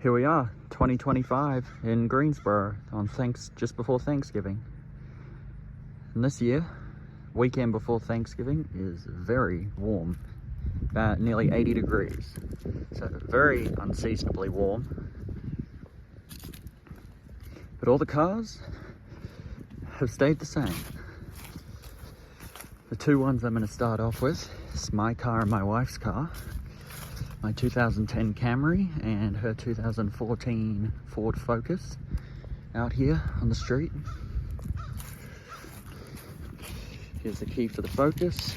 here we are, 2025 in Greensboro on just before Thanksgiving. And this year, weekend before Thanksgiving, is very warm, about nearly 80 degrees. So very unseasonably warm. But all the cars have stayed the same. The two ones I'm going to start off with is my car and my wife's car. My 2010 Camry and her 2014 Ford Focus out here on the street. Here's the key for the Focus.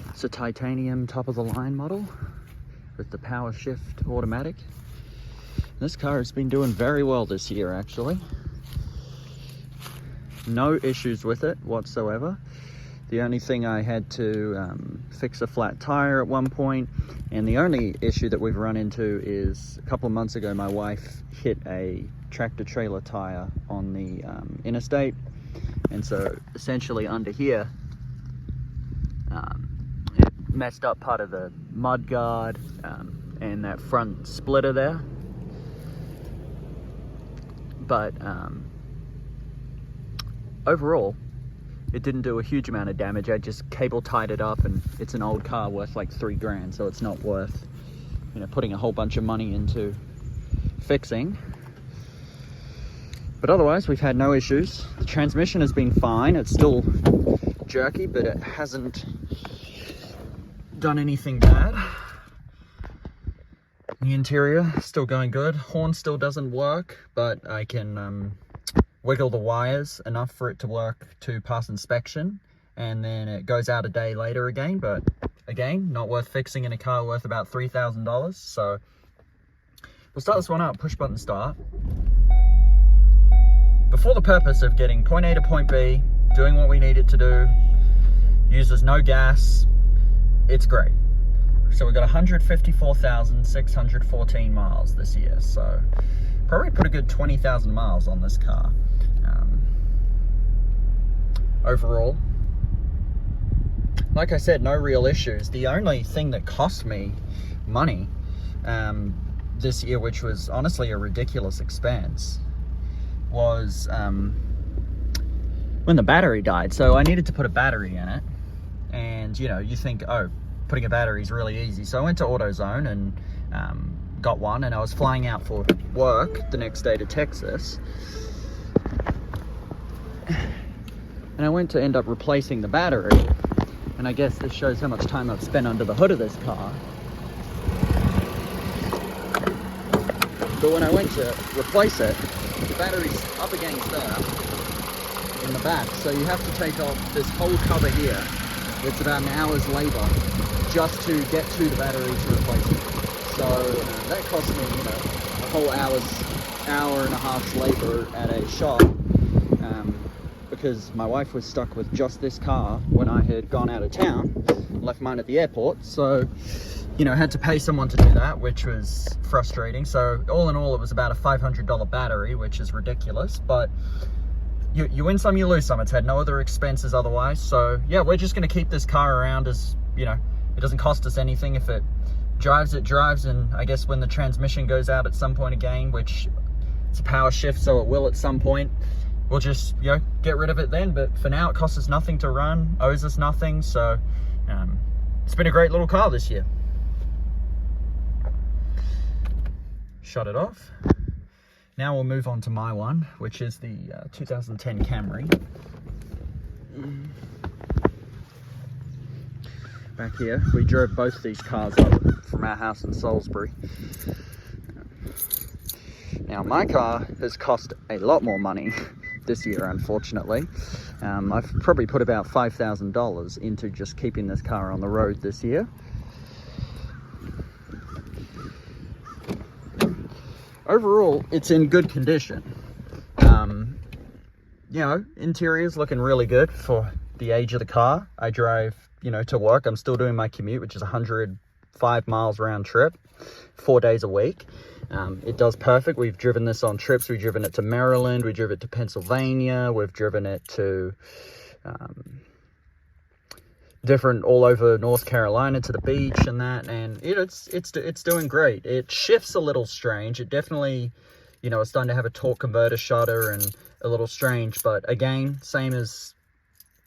It's a titanium top of the line model with the power shift automatic. This car has been doing very well this year actually. No issues with it whatsoever. The only thing I had to fix a flat tire at one point, and the only issue that we've run into is a couple of months ago my wife hit a tractor trailer tire on the interstate, and so essentially under here it messed up part of the mud guard and that front splitter there. But overall it didn't do a huge amount of damage. I just cable tied it up, and it's an old car worth like $3 grand, so it's not worth, you know, putting a whole bunch of money into fixing. But otherwise we've had no issues. The transmission has been fine. It's still jerky, but it hasn't done anything bad. The interior still going good. Horn still doesn't work, but I can wiggle the wires enough for it to work to pass inspection, and then it goes out a day later again. But again, not worth fixing in a car worth about $3,000. So we'll start this one up, push button start. Before the purpose of getting point A to point B, doing what we need it to do, uses no gas, it's great. So we've got 154,614 miles this year, so probably put a good 20,000 miles on this car. Overall, like I said, no real issues. The only thing that cost me money this year, which was honestly a ridiculous expense, was when the battery died. So I needed to put a battery in it, and you know, you think, oh, putting a battery is really easy. So I went to AutoZone and got one, and I was flying out for work the next day to Texas, and I went to end up replacing the battery. And I guess this shows how much time I've spent under the hood of this car. But when I went to replace it, the battery's up against there in the back, so you have to take off this whole cover here. It's about an hour's labor just to get to the battery to replace it. So that cost me, you know, a whole hour and a half's labor at a shop, because my wife was stuck with just this car when I had gone out of town, left mine at the airport. So, you know, I had to pay someone to do that, which was frustrating. So all in all, it was about a $500 battery, which is ridiculous, but you win some, you lose some. It's had no other expenses otherwise. So yeah, we're just going to keep this car around, as you know, it doesn't cost us anything. If it drives, it drives. And I guess when the transmission goes out at some point again, which it's a power shift, so it will at some point, we'll just, you know, get rid of it then. But for now, it costs us nothing to run, owes us nothing. So it's been a great little car this year. Shut it off. Now we'll move on to my one, which is the 2010 Camry. Back here, we drove both these cars up from our house in Salisbury. Now my car has cost a lot more money this year, unfortunately. I've probably put about $5,000 into just keeping this car on the road this year. Overall, it's in good condition. You know, interior's looking really good for the age of the car. I drive, you know, to work. I'm still doing my commute, which is 105 miles round trip, 4 days a week. It does perfect. We've driven this on trips. We've driven it to Maryland. We drove it to Pennsylvania. We've driven it to different all over North Carolina to the beach and that, and it's doing great. It shifts a little strange. It definitely, you know, it's starting to have a torque converter shudder and a little strange, but again, same as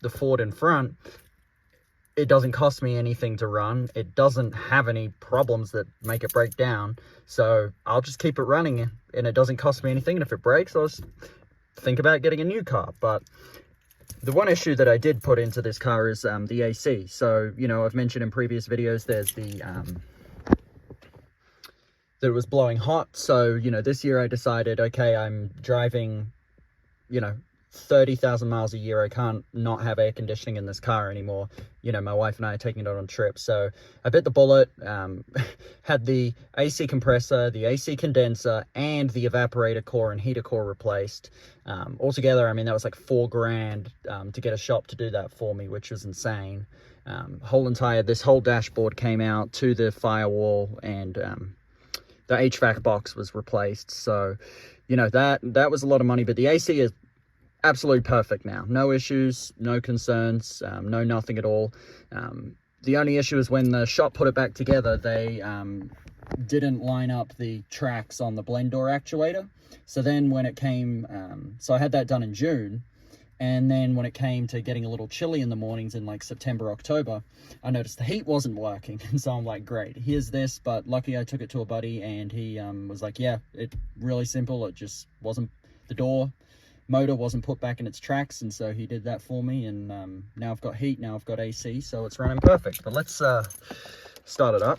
the Ford in front, it doesn't cost me anything to run. It doesn't have any problems that make it break down, so I'll just keep it running, and it doesn't cost me anything, and if it breaks, I'll just think about getting a new car. But the one issue that I did put into this car is the AC. So, you know, I've mentioned in previous videos, there's the that it was blowing hot. So, you know, this year I decided, okay, I'm driving, you know, 30,000 miles a year. I can't not have air conditioning in this car anymore. You know, my wife and I are taking it on trips. So I bit the bullet, had the AC compressor, the AC condenser, and the evaporator core and heater core replaced. Altogether, I mean, that was like $4,000 to get a shop to do that for me, which was insane. This whole dashboard came out to the firewall, and the HVAC box was replaced. So, you know, that was a lot of money, but the AC is absolutely perfect now. No issues, no concerns, no nothing at all. The only issue is when the shop put it back together, they didn't line up the tracks on the blend door actuator. So then when it came, so I had that done in June, and then when it came to getting a little chilly in the mornings in like September, October, I noticed the heat wasn't working. And so I'm like, great, here's this. But lucky I took it to a buddy, and he was like, yeah, it's really simple. It just wasn't, the door motor wasn't put back in its tracks, and so he did that for me, and now I've got heat, now I've got AC, so it's running perfect. But let's start it up,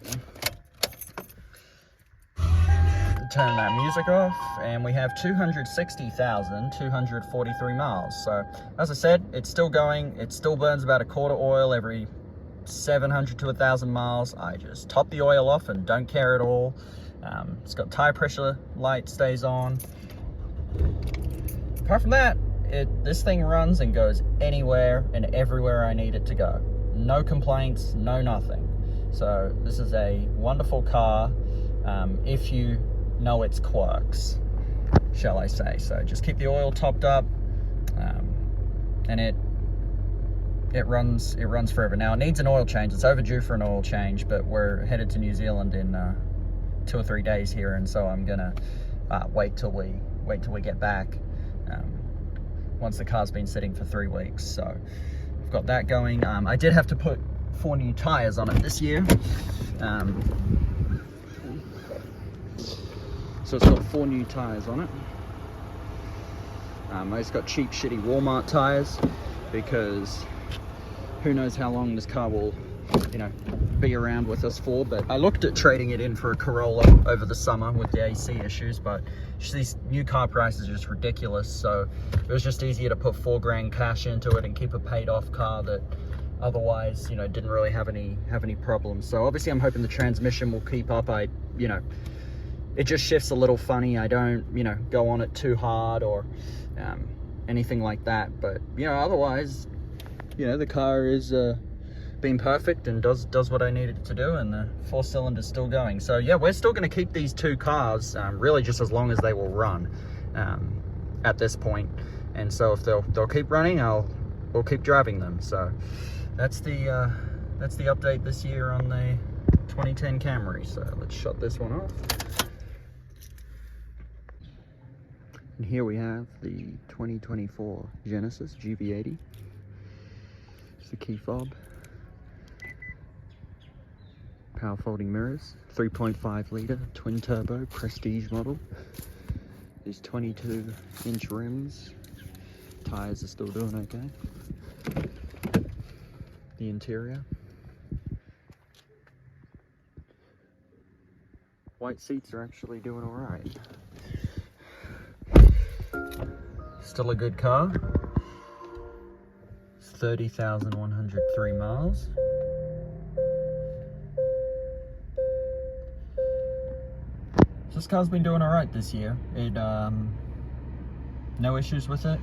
turn that music off, and we have 260,243 miles. So as I said, it's still going. It still burns about a quart of oil every 700 to 1,000 miles. I just top the oil off and don't care at all. It's got tire pressure light, stays on. Apart from that, this thing runs and goes anywhere and everywhere I need it to go. No complaints, no nothing. So this is a wonderful car, if you know its quirks, shall I say. So just keep the oil topped up, and it runs forever. Now it needs an oil change. It's overdue for an oil change, but we're headed to New Zealand in 2 or 3 days here, and so I'm gonna wait till we get back. Once the car's been sitting for 3 weeks, so I've got that going. I did have to put 4 new tires on it this year. So it's got 4 new tires on it. I just got cheap, shitty Walmart tires, because who knows how long this car will, you know, be around with us for. But I looked at trading it in for a Corolla over the summer with the AC issues, but these new car prices are just ridiculous. So it was just easier to put $4,000 cash into it and keep a paid off car that otherwise, you know, didn't really have any problems. So obviously I'm hoping the transmission will keep up. You know, it just shifts a little funny. I don't, you know, go on it too hard or anything like that. But, you know, otherwise, you know, the car is been perfect and does what I needed it to do, and the 4-cylinder's still going. So yeah, we're still going to keep these 2 cars really just as long as they will run at this point. And so if they'll keep running, we'll keep driving them. So that's the update this year on the 2010 Camry. So let's shut this one off. And here we have the 2024 Genesis GV80. It's the key fob. Power folding mirrors, 3.5 litre twin turbo prestige model. These 22-inch rims. Tires are still doing okay. The interior. White seats are actually doing all right. Still a good car. It's 30,103 miles. This car's been doing all right this year. It no issues with it,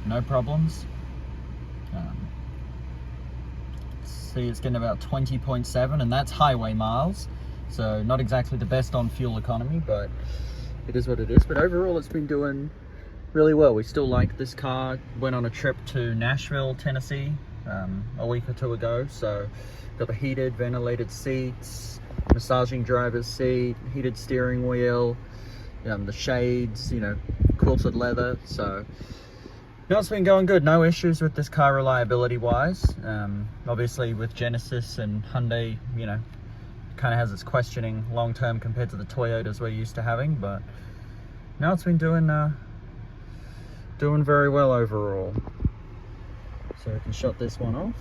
no problems. See, it's getting about 20.7, and that's highway miles, so not exactly the best on fuel economy, but it is what it is. But overall, it's been doing really well. We still like this car. Went on a trip to Nashville, Tennessee a week or two ago. So got the heated, ventilated seats, massaging driver's seat, heated steering wheel, the shades, quilted leather. So it's been going good. No issues with this car reliability wise. Obviously with Genesis and Hyundai, kind of has its questioning long term compared to the Toyotas we're used to having, but now it's been doing very well overall. So I can shut this one off.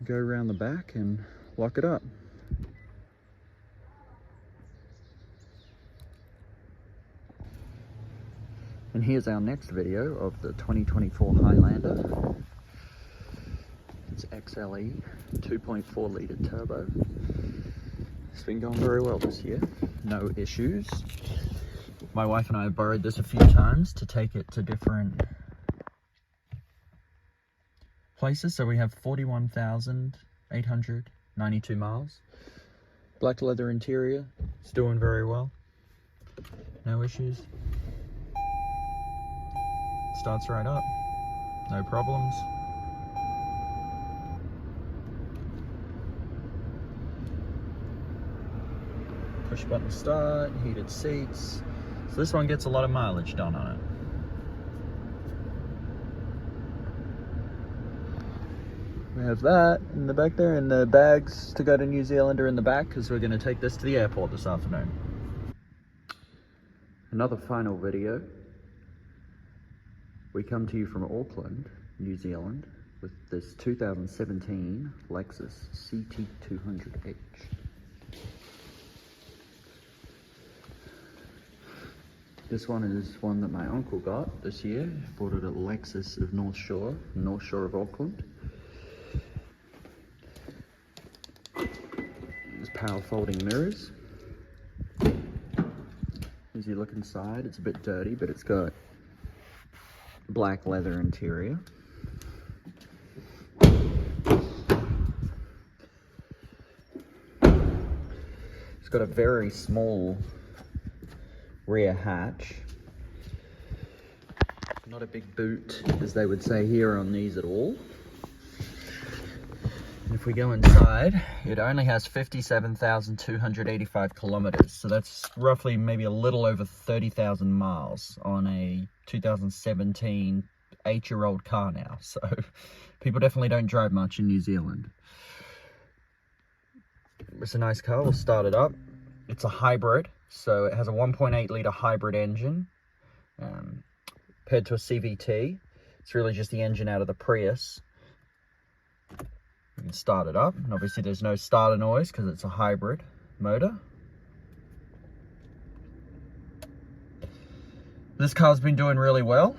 Go around the back and lock it up. And here's our next video of the 2024 Highlander. It's XLE, 2.4 litre turbo. It's been going very well this year, no issues. My wife and I have borrowed this a few times to take it to different places. So we have 41,892 miles. Black leather interior, it's doing very well. No issues. Starts right up, no problems. Push button start, heated seats. So this one gets a lot of mileage done on it. We have that in the back there, and the bags to go to New Zealand are in the back because we're going to take this to the airport this afternoon. Another final video. We come to you from Auckland, New Zealand, with this 2017 Lexus CT200H. This one is one that my uncle got this year. Bought it at Lexus of North Shore of Auckland. There's power folding mirrors. As you look inside, it's a bit dirty, but it's got black leather interior. It's got a very small rear hatch. Not a big boot, as they would say here on these at all. If we go inside, it only has 57,285 kilometers. So that's roughly maybe a little over 30,000 miles on a 2017 8-year-old car now. So people definitely don't drive much in New Zealand. It's a nice car. We'll start it up. It's a hybrid. So it has a 1.8 litre hybrid engine paired to a CVT. It's really just the engine out of the Prius. You can start it up, and obviously there's no starter noise because it's a hybrid motor. This car's been doing really well.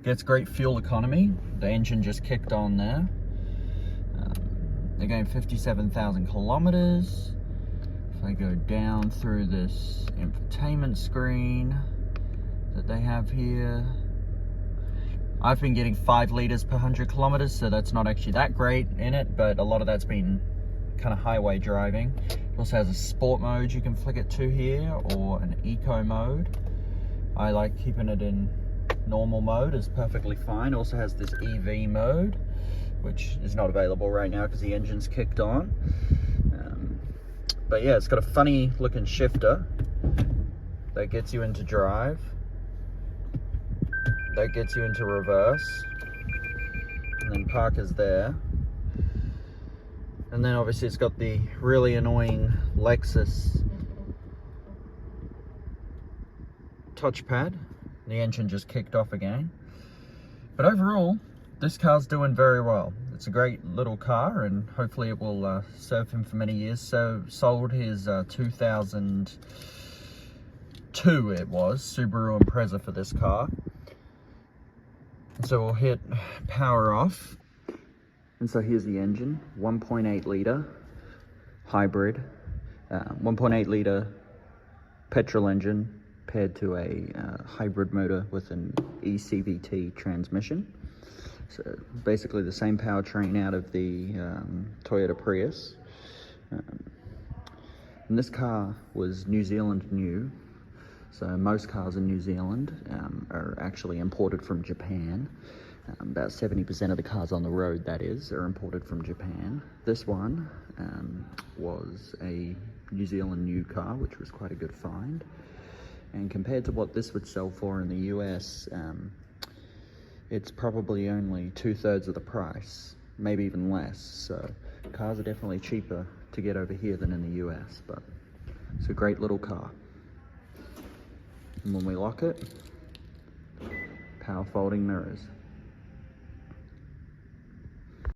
Gets great fuel economy. The engine just kicked on there. They're going 57,000 kilometers. If I go down through this infotainment screen that they have here, I've been getting 5 litres per 100 kilometers, so that's not actually that great in it, but a lot of that's been kind of highway driving. It also has a sport mode you can flick it to here, or an eco mode. I like keeping it in normal mode, it's perfectly fine. It also has this EV mode, which is not available right now because the engine's kicked on. But yeah, it's got a funny looking shifter that gets you into drive. That gets you into reverse, and then park is there. And then obviously it's got the really annoying Lexus touchpad. The engine just kicked off again. But overall, this car's doing very well. It's a great little car, and hopefully it will serve him for many years. So sold his 2002, it was, Subaru Impreza for this car. So we'll hit power off. And so here's the engine, 1.8 litre hybrid, 1.8 litre petrol engine paired to a hybrid motor with an eCVT transmission. So basically the same powertrain out of the Toyota Prius. And this car was New Zealand new. So most cars in New Zealand are actually imported from Japan. About 70% of the cars on the road, that is, are imported from Japan. This one was a New Zealand new car, which was quite a good find. And compared to what this would sell for in the US, it's probably only 2/3 of the price, maybe even less. So cars are definitely cheaper to get over here than in the US, but it's a great little car. And when we lock it, power folding mirrors.